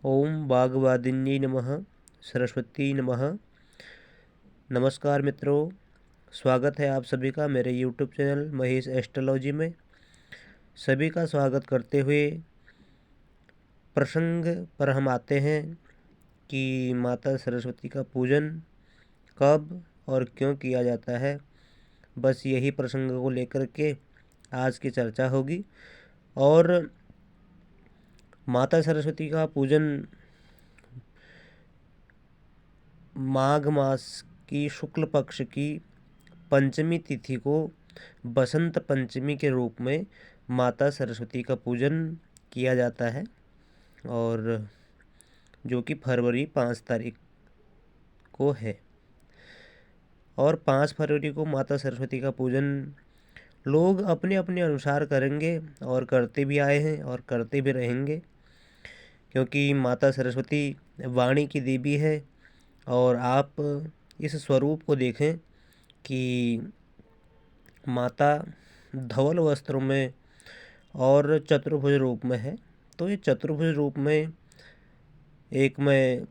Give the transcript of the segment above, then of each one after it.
ओम वाग्वादिन्यै नमः। सरस्वती नमः। नमस्कार मित्रों, स्वागत है आप सभी का मेरे यूट्यूब चैनल महेश एस्ट्रोलॉजी में। सभी का स्वागत करते हुए प्रसंग पर हम आते हैं कि माता सरस्वती का पूजन कब और क्यों किया जाता है। बस यही प्रसंग को लेकर के आज की चर्चा होगी। और माता सरस्वती का पूजन माघ मास की शुक्ल पक्ष की पंचमी तिथि को बसंत पंचमी के रूप में माता सरस्वती का पूजन किया जाता है, और जो कि फरवरी 5 तारीख को है। और 5 फरवरी को माता सरस्वती का पूजन लोग अपने अपने अनुसार करेंगे और करते भी आए हैं और करते भी रहेंगे, क्योंकि माता सरस्वती वाणी की देवी है। और आप इस स्वरूप को देखें कि माता धवल वस्त्रों में और चतुर्भुज रूप में है। तो ये चतुर्भुज रूप में एक में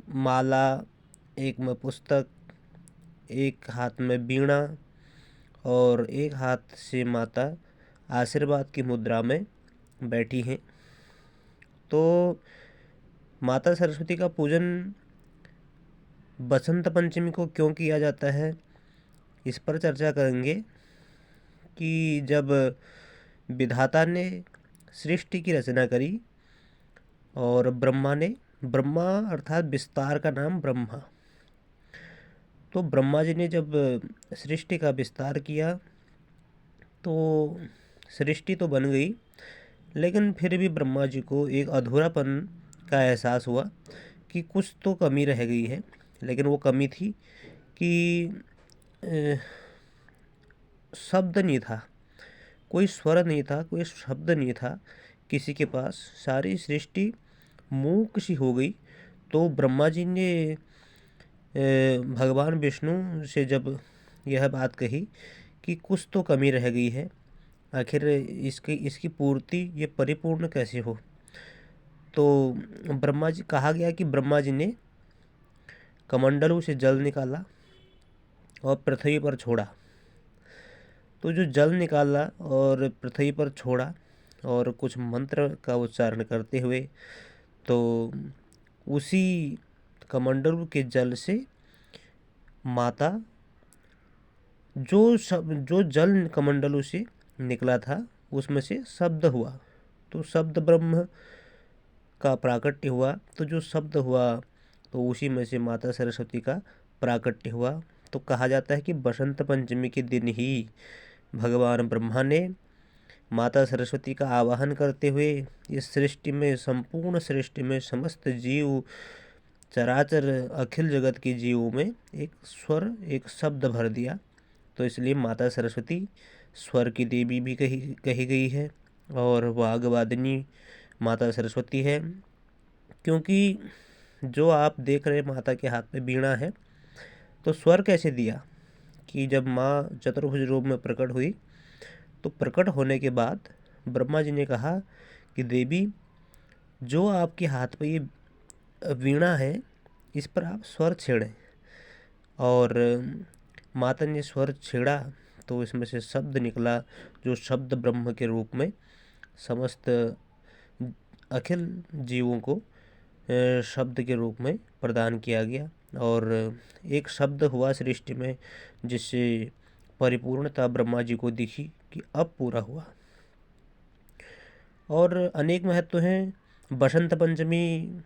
माला, एक में पुस्तक, एक हाथ में वीणा और एक हाथ से माता आशीर्वाद की मुद्रा में बैठी हैं। तो माता सरस्वती का पूजन बसंत पंचमी को क्यों किया जाता है, इस पर चर्चा करेंगे। कि जब विधाता ने सृष्टि की रचना करी और ब्रह्मा अर्थात विस्तार का नाम ब्रह्मा, तो ब्रह्मा जी ने जब सृष्टि का विस्तार किया तो सृष्टि तो बन गई, लेकिन फिर भी ब्रह्मा जी को एक अधूरापन का एहसास हुआ कि कुछ तो कमी रह गई है। लेकिन वो कमी थी कि शब्द नहीं था, कोई स्वर नहीं था, कोई शब्द नहीं था किसी के पास। सारी सृष्टि मूक सी हो गई। तो ब्रह्मा जी ने भगवान विष्णु से जब यह बात कही कि कुछ तो कमी रह गई है, आखिर इसकी पूर्ति ये परिपूर्ण कैसे हो। तो कहा गया कि ब्रह्मा जी ने कमंडलू से जल निकाला और पृथ्वी पर छोड़ा। तो जो जल निकाला और पृथ्वी पर छोड़ा और कुछ मंत्र का उच्चारण करते हुए, तो उसी कमंडलू के जल से माता जो जल कमंडलू से निकला था उसमें से शब्द हुआ। तो शब्द ब्रह्म का प्राकट्य हुआ। तो जो शब्द हुआ तो उसी में से माता सरस्वती का प्राकट्य हुआ। तो कहा जाता है कि बसंत पंचमी के दिन ही भगवान ब्रह्मा ने माता सरस्वती का आवाहन करते हुए इस सृष्टि में, संपूर्ण सृष्टि में समस्त जीव, चराचर अखिल जगत के जीवों में एक स्वर, एक शब्द भर दिया। तो इसलिए माता सरस्वती स्वर की देवी भी कही गई है और वाग्वादिनी माता सरस्वती है। क्योंकि जो आप देख रहे माता के हाथ में वीणा है, तो स्वर कैसे दिया कि जब माँ चतुर्भुज रूप में प्रकट हुई, तो प्रकट होने के बाद ब्रह्मा जी ने कहा कि देवी, जो आपके हाथ पे ये वीणा है, इस पर आप स्वर छेड़ें। और माता ने स्वर छेड़ा तो इसमें से शब्द निकला, जो शब्द ब्रह्म के रूप में समस्त अखिल जीवों को शब्द के रूप में प्रदान किया गया। और एक शब्द हुआ सृष्टि में, जिससे परिपूर्णता ब्रह्मा जी को दिखी कि अब पूरा हुआ। और अनेक महत्व हैं। बसंत पंचमी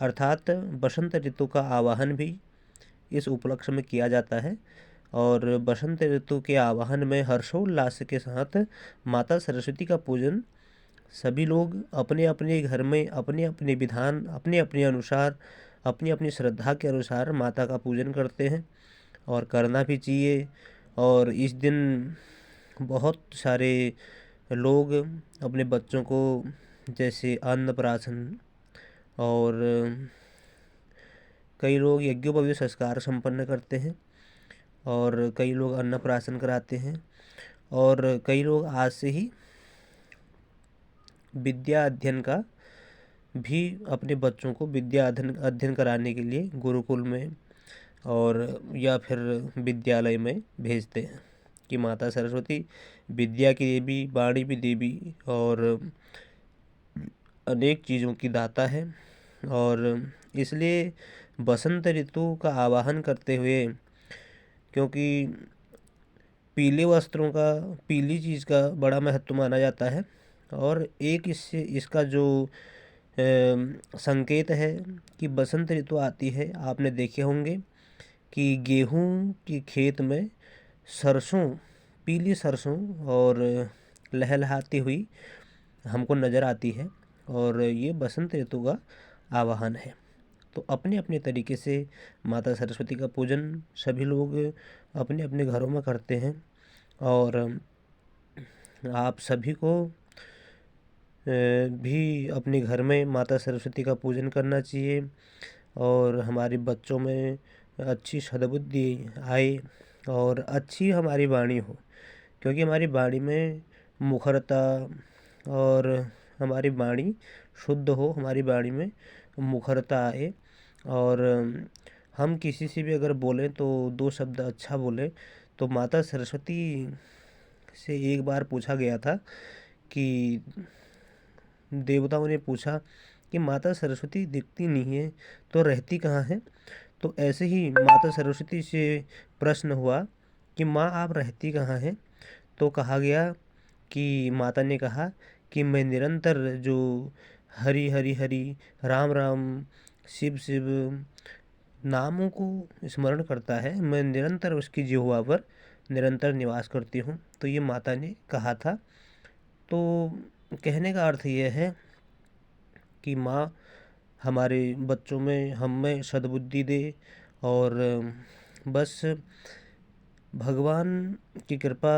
अर्थात बसंत ऋतु का आवाहन भी इस उपलक्ष्य में किया जाता है। और बसंत ऋतु के आवाहन में हर्षोल्लास के साथ माता सरस्वती का पूजन सभी लोग अपने अपने घर में अपने अपने विधान, अपने अपने अनुसार, अपनी अपनी श्रद्धा के अनुसार माता का पूजन करते हैं और करना भी चाहिए। और इस दिन बहुत सारे लोग अपने बच्चों को जैसे अन्नप्राशन, और कई लोग यज्ञोपवीत संस्कार संपन्न करते हैं, और कई लोग अन्नप्राशन कराते हैं, और कई लोग आज से ही विद्या अध्ययन का भी अपने बच्चों को विद्या अध्ययन कराने के लिए गुरुकुल में और या फिर विद्यालय में भेजते हैं कि माता सरस्वती विद्या की देवी, वाणी भी देवी और अनेक चीज़ों की दाता है। और इसलिए बसंत ऋतु का आवाहन करते हुए, क्योंकि पीले वस्त्रों का, पीली चीज़ का बड़ा महत्व माना जाता है। और एक इसका जो संकेत है कि बसंत ऋतु आती है, आपने देखे होंगे कि गेहूं की खेत में सरसों, पीली सरसों और लहलहाती हुई हमको नज़र आती है, और ये बसंत ऋतु का आवाहन है। तो अपने अपने तरीके से माता सरस्वती का पूजन सभी लोग अपने अपने घरों में करते हैं। और आप सभी को भी अपने घर में माता सरस्वती का पूजन करना चाहिए और हमारे बच्चों में अच्छी सद्बुद्धि आए और अच्छी हमारी वाणी हो, क्योंकि हमारी वाणी में मुखरता और हमारी वाणी शुद्ध हो, हमारी वाणी में मुखरता आए। और हम किसी से भी अगर बोलें तो दो शब्द अच्छा बोलें। तो माता सरस्वती से एक बार पूछा गया था कि देवताओं ने पूछा कि माता सरस्वती दिखती नहीं है तो रहती कहाँ है। तो ऐसे ही माता सरस्वती से प्रश्न हुआ कि माँ आप रहती कहाँ हैं। तो कहा गया कि माता ने कहा कि मैं निरंतर जो हरि हरि हरि, राम राम, शिव शिव नामों को स्मरण करता है, मैं निरंतर उसकी जिह्वा पर निरंतर निवास करती हूँ। तो ये माता ने कहा था। तो कहने का अर्थ यह है कि माँ हमारे बच्चों में, हम में सद्बुद्धि दे और बस भगवान की कृपा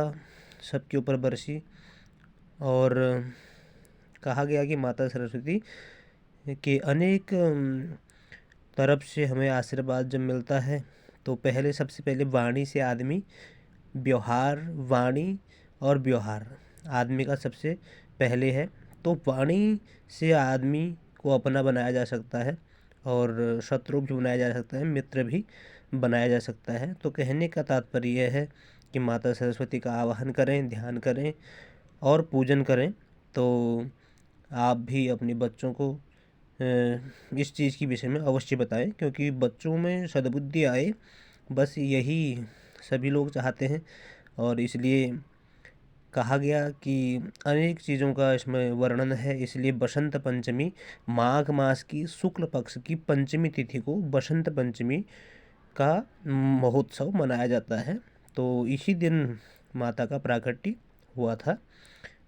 सबके ऊपर बरसी। और कहा गया कि माता सरस्वती के अनेक तरफ से हमें आशीर्वाद जब मिलता है तो पहले, सबसे पहले वाणी से आदमी व्यवहार, वाणी और व्यवहार आदमी का सबसे पहले है। तो वाणी से आदमी को अपना बनाया जा सकता है और शत्रु भी बनाया जा सकता है, मित्र भी बनाया जा सकता है। तो कहने का तात्पर्य यह है कि माता सरस्वती का आवाहन करें, ध्यान करें और पूजन करें। तो आप भी अपने बच्चों को इस चीज़ के विषय में अवश्य बताएं, क्योंकि बच्चों में सद्बुद्धि आए, बस यही सभी लोग चाहते हैं। और इसलिए कहा गया कि अनेक चीज़ों का इसमें वर्णन है। इसलिए बसंत पंचमी, माघ मास की शुक्ल पक्ष की पंचमी तिथि को बसंत पंचमी का महोत्सव मनाया जाता है। तो इसी दिन माता का प्राकट्य हुआ था।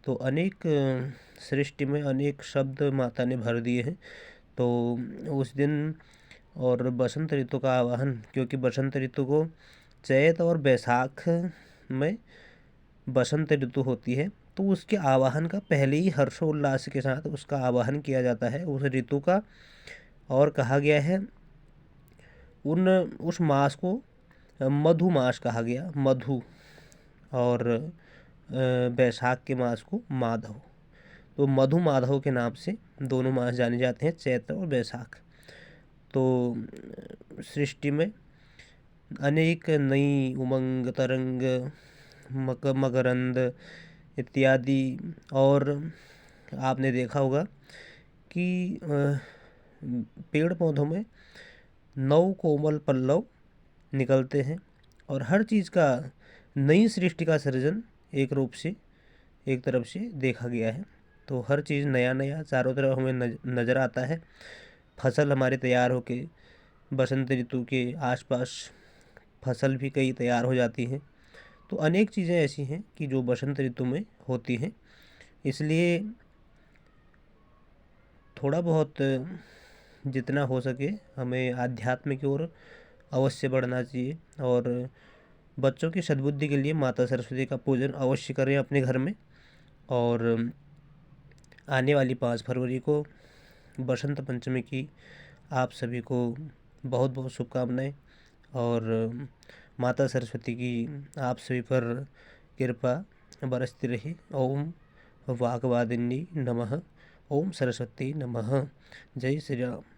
तो अनेक सृष्टि में अनेक शब्द माता ने भर दिए हैं तो उस दिन। और बसंत ऋतु का आवाहन, क्योंकि बसंत ऋतु को चैत और बैसाख में बसंत ऋतु होती है, तो उसके आवाहन का पहले ही हर्षोल्लास के साथ उसका आवाहन किया जाता है उस ऋतु का। और कहा गया है उस मास को मधु मास कहा गया, मधु। और बैसाख के मास को माधव। तो मधु माधव के नाम से दोनों मास जाने जाते हैं, चैत्र और बैसाख। तो सृष्टि में अनेक नई उमंग, तरंग, मकरंद इत्यादि। और आपने देखा होगा कि पेड़ पौधों में नव कोमल पल्लव निकलते हैं और हर चीज़ का, नई सृष्टि का सृजन एक तरफ से देखा गया है। तो हर चीज़ नया नया चारों तरफ हमें नज़र आता है। फसल हमारे तैयार होके बसंत ऋतु के आसपास फसल भी कई तैयार हो जाती हैं। तो अनेक चीज़ें ऐसी हैं कि जो बसंत ऋतु में होती हैं। इसलिए थोड़ा बहुत जितना हो सके हमें आध्यात्म की ओर अवश्य बढ़ना चाहिए और बच्चों की सद्बुद्धि के लिए माता सरस्वती का पूजन अवश्य करें अपने घर में। और आने वाली 5 फरवरी को बसंत पंचमी की आप सभी को बहुत बहुत शुभकामनाएं। और माता सरस्वती की आप सभी पर कृपा बरसती रही। ओम वाग्वादिनी नमः। ओम सरस्वती नमः। जय श्री राम।